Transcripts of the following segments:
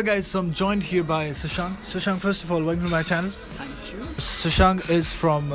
Alright guys, so I'm joined here by Shashank. Shashank, first of all, welcome to my channel. Thank you. Shashank is from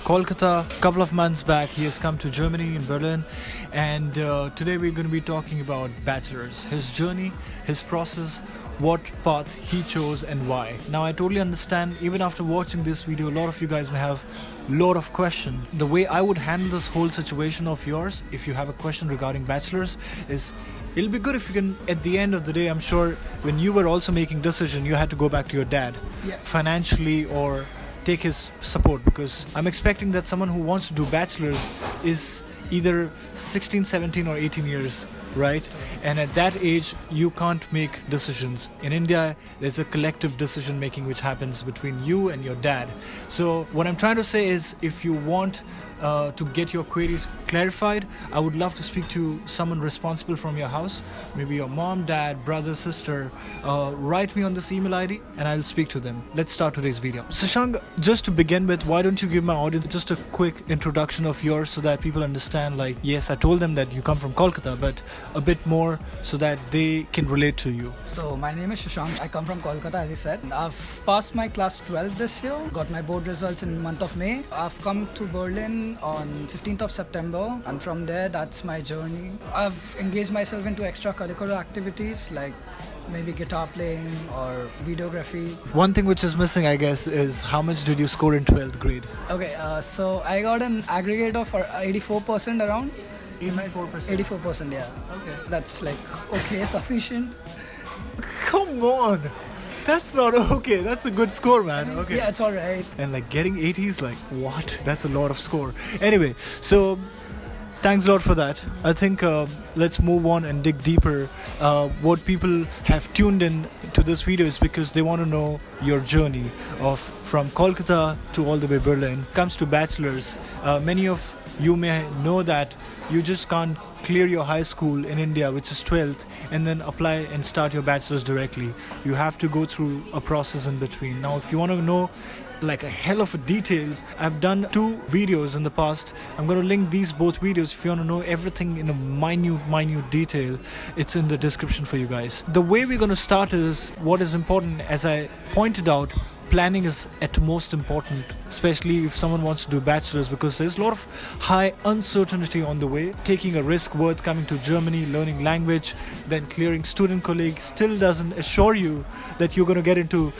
Kolkata. A couple of months back he has come to Germany, in Berlin, and today we're going to be talking about Bachelors, his journey, his process, what path he chose and why. Now I totally understand, even after watching this video, a lot of you guys may have a lot of questions. The way I would handle this whole situation of yours, if you have a question regarding Bachelors, is it'll be good if you can, at the end of the day, I'm sure when you were also making decision, you had to go back to your dad, financially, or take his support, because I'm expecting that someone who wants to do Bachelors is either 16, 17 or 18 years, right? And at that age you can't make decisions. In India there's a collective decision making which happens between you and your dad. So what I'm trying to say is, if you want to get your queries clarified, I would love to speak to someone responsible from your house, maybe your mom, dad, brother, sister. Write me on this email ID and I'll speak to them. Let's start today's video. Shashank, just to begin with, why don't you give my audience just a quick introduction of yours so that people understand, like, yes, I told them that you come from Kolkata, but a bit more so that they can relate to you. So my name is Shashank. I come from Kolkata, as I said. I've passed my class 12 this year. Got my board results in the month of May. I've come to Berlin on 15th of September, and from there that's my journey. I've engaged myself into extracurricular activities like maybe guitar playing or videography. One thing which is missing, I guess, is how much did you score in 12th grade? Okay, so I got an aggregate of 84% around. 84%? 84%, yeah. Okay. That's like okay, sufficient. Come on! That's not okay. That's a good score, man. Okay. Yeah, it's alright. And like getting 80s, like what? That's a lot of score. Anyway, so thanks a lot for that. I think let's move on and dig deeper. What people have tuned in to this video is because they want to know your journey of from Kolkata to all the way Berlin. Comes to Bachelors, many of you may know that you just can't clear your high school in India, which is 12th, and then apply and start your Bachelors directly. You have to go through a process in between. Now if you want to know like a hell of details, I've done 2 videos in the past. I'm going to link these both videos. If you want to know everything in a minute detail, it's in the description for you guys. The way we're going to start is, what is important, as I pointed out, planning is at most important, especially if someone wants to do Bachelors, because there's a lot of high uncertainty on the way. Taking a risk worth coming to Germany, learning language, then clearing student colleagues still doesn't assure you that you're going to get into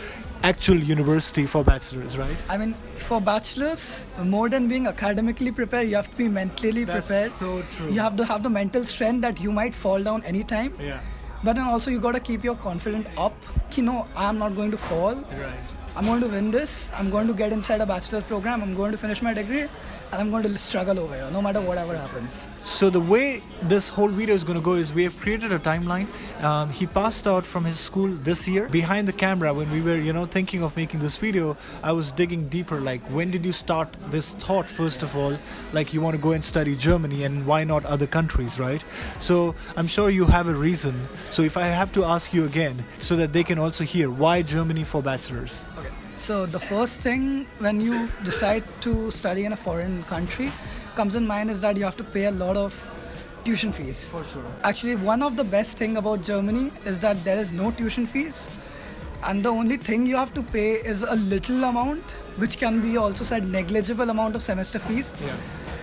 actual university for Bachelors, right? I mean, for Bachelors, more than being academically prepared, you have to be mentally prepared. That's so true. You have to have the mental strength that you might fall down anytime. Yeah. But then also you got to keep your confidence up. No, I'm not going to fall. Right. I'm going to win this. I'm going to get inside a bachelor's program. I'm going to finish my degree, and I'm going to struggle over here, no matter whatever happens. So the way this whole video is going to go is, we have created a timeline. He passed out from his school this year. Behind the camera, when we were, thinking of making this video, I was digging deeper. Like, when did you start this thought, first of all? Like, you want to go and study Germany, and why not other countries, right? So I'm sure you have a reason. So if I have to ask you again, so that they can also hear, why Germany for Bachelors? Okay. So the first thing when you decide to study in a foreign country comes in mind is that you have to pay a lot of tuition fees. For sure. Actually, one of the best thing about Germany is that there is no tuition fees, and the only thing you have to pay is a little amount, which can be also said negligible amount of semester fees,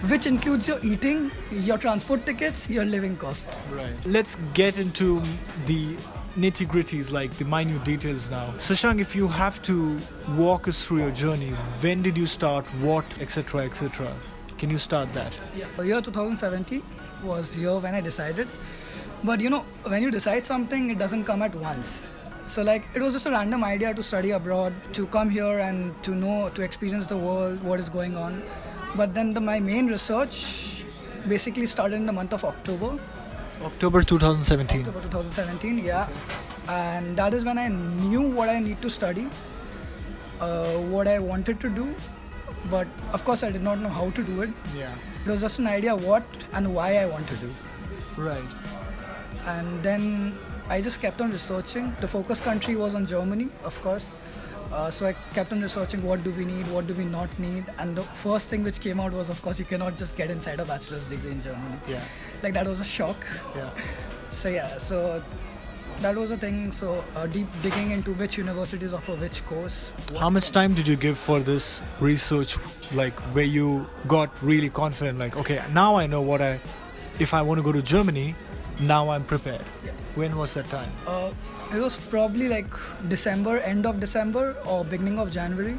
which includes your eating, your transport tickets, your living costs. Right. Let's get into the nitty-gritties, like the minute details now. Shashank, if you have to walk us through your journey, when did you start, what, etc., etc., can you start that? Yeah. The year 2017 was the year when I decided. But when you decide something, it doesn't come at once. So like, it was just a random idea to study abroad, to come here and to experience the world, what is going on. But then my main research basically started in the month of October. October 2017. October 2017, yeah. And that is when I knew what I need to study, what I wanted to do. But of course, I did not know how to do it. Yeah. It was just an idea what and why I want to do. Right. And then I just kept on researching. The focus country was on Germany, of course. So I kept on researching, what do we need, what do we not need, and the first thing which came out was, of course, you cannot just get inside a bachelor's degree in Germany. Yeah. Like, that was a shock. Yeah. So that was a thing. So deep digging into which universities offer which course. How much time did you give for this research, like where you got really confident, like, okay, now I know if I want to go to Germany, now I'm prepared. Yeah. When was that time? It was probably like December, end of December or beginning of January,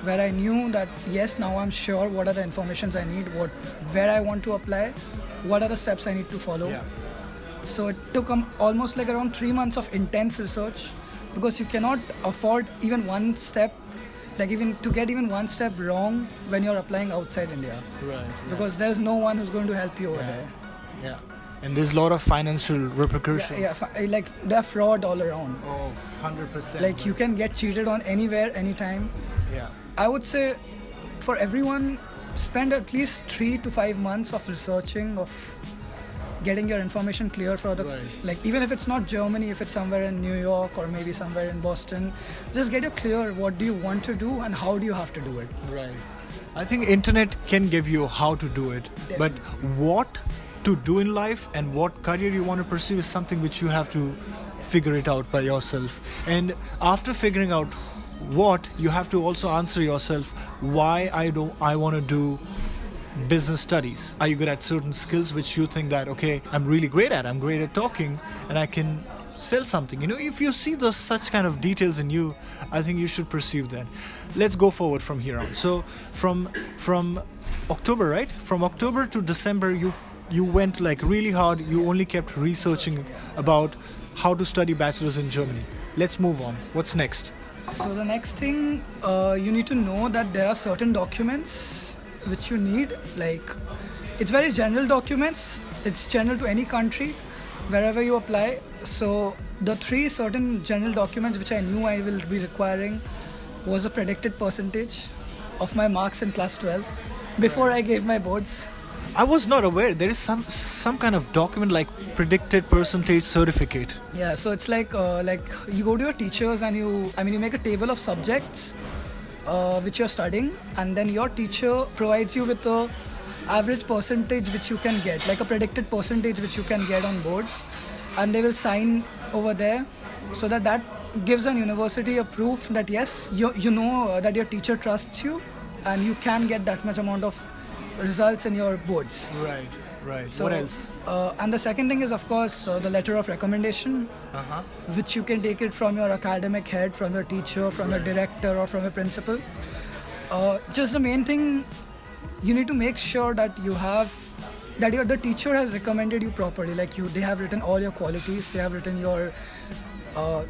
where I knew that yes, now I'm sure what are the informations I need, where I want to apply, what are the steps I need to follow. Yeah. So it took almost like around 3 months of intense research, because you cannot afford even one step, like even to get even one step wrong when you're applying outside India, Right. because there's no one who's going to help you over Yeah. there. Yeah. And there's a lot of financial repercussions. Like they're fraud all around. Oh, 100%. Like you can get cheated on anywhere, anytime. Yeah. I would say for everyone, spend at least 3 to 5 months of researching, of getting your information clear for the, Right. like even if it's not Germany, if it's somewhere in New York or maybe somewhere in Boston, just get it clear what do you want to do and how do you have to do it. Right. I think internet can give you how to do it, but what to do in life and what career you want to pursue is something which you have to figure it out by yourself. And after figuring out what, you have to also answer yourself why I want to do business studies. Are you good at certain skills which you think that, okay, I'm really great at, I'm great at talking and I can sell something. You know, if you see those such kind of details in you, I think you should pursue that. Let's go forward from here on. So from October, right? From October to December, you went like really hard. You only kept researching about how to study bachelors in Germany. Let's move on. What's next? So the next thing, you need to know that there are certain documents which you need. Like, it's very general documents. It's general to any country, wherever you apply. So the 3 certain general documents which I knew I will be requiring was a predicted percentage of my marks in class 12 before I gave my boards. I was not aware there is some kind of document like predicted percentage certificate. Yeah, so it's like you go to your teachers and you make a table of subjects which you're studying, and then your teacher provides you with a average percentage which you can get, like a predicted percentage which you can get on boards, and they will sign over there, so that gives an university a proof that yes, you know that your teacher trusts you and you can get that much amount of results in your boards. Right. So, what else? And the second thing is, of course, the letter of recommendation, which you can take it from your academic head, from your teacher, from your director, or from your principal. Just the main thing, you need to make sure that the teacher has recommended you properly. Like they have written all your qualities, they have written your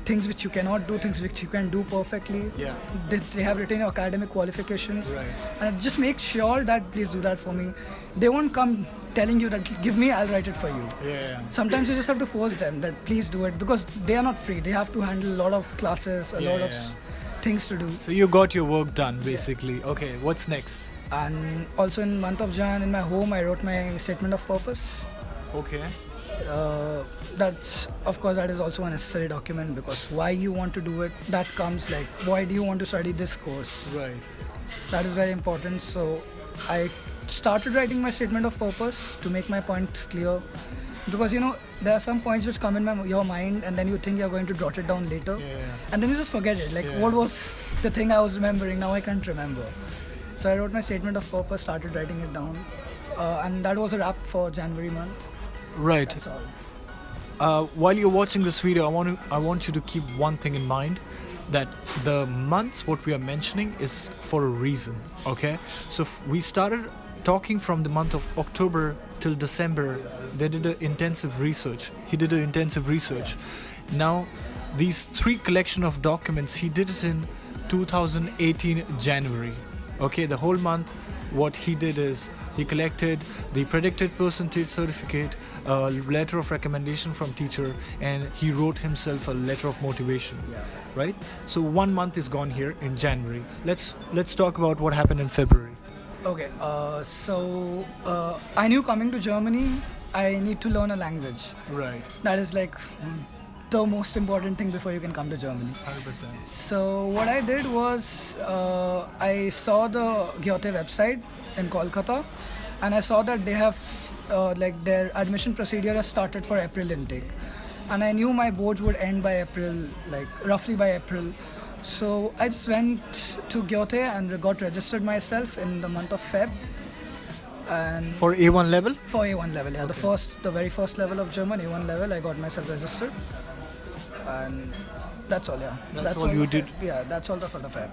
things which you cannot do, things which you can do perfectly. Yeah. They have written your academic qualifications. Right. And just make sure that please do that for me. They won't come telling you that give me, I'll write it for you. Yeah. Sometimes you just have to force them that please do it, because they are not free. They have to handle a lot of classes, a lot of things to do. So you got your work done basically. Okay, what's next? And also in month of Jan, in my home, I wrote my statement of purpose. Okay. That is also a necessary document, because why you want to do it, that comes like why do you want to study this course. Right. That is very important. So I started writing my statement of purpose to make my points clear, because there are some points which come in your mind and then you think you're going to jot it down later, and then you just forget it, like what was the thing I was remembering, now I can't remember. So I wrote my statement of purpose, started writing it down, and that was a wrap for January month. Right. That's all. While you're watching this video, I want you to keep one thing in mind, that the months what we are mentioning is for a reason. Okay, so we started talking from the month of October till December. They did an intensive research. He did an intensive research. Now, these 3 collection of documents, he did it in 2018 January. Okay, the whole month, what he did is he collected the predicted percentage certificate, a letter of recommendation from teacher, and he wrote himself a letter of motivation. Right? So 1 month is gone here in January. Let's talk about what happened in February. Okay, so I knew coming to Germany, I need to learn a language. Right. That is like the most important thing before you can come to Germany. 100%. So what I did was I saw the Dhure website in Kolkata, and I saw that they have their admission procedure has started for April intake. and I knew my boards would end by April, like roughly by April. So I just went to Goethe and got registered myself in the month of Feb. And For A1 level? for A1 level, yeah, the very first level of German, A1 level, I got myself registered, and that's all. Yeah, That's all you did? Yeah, that's all for the Feb.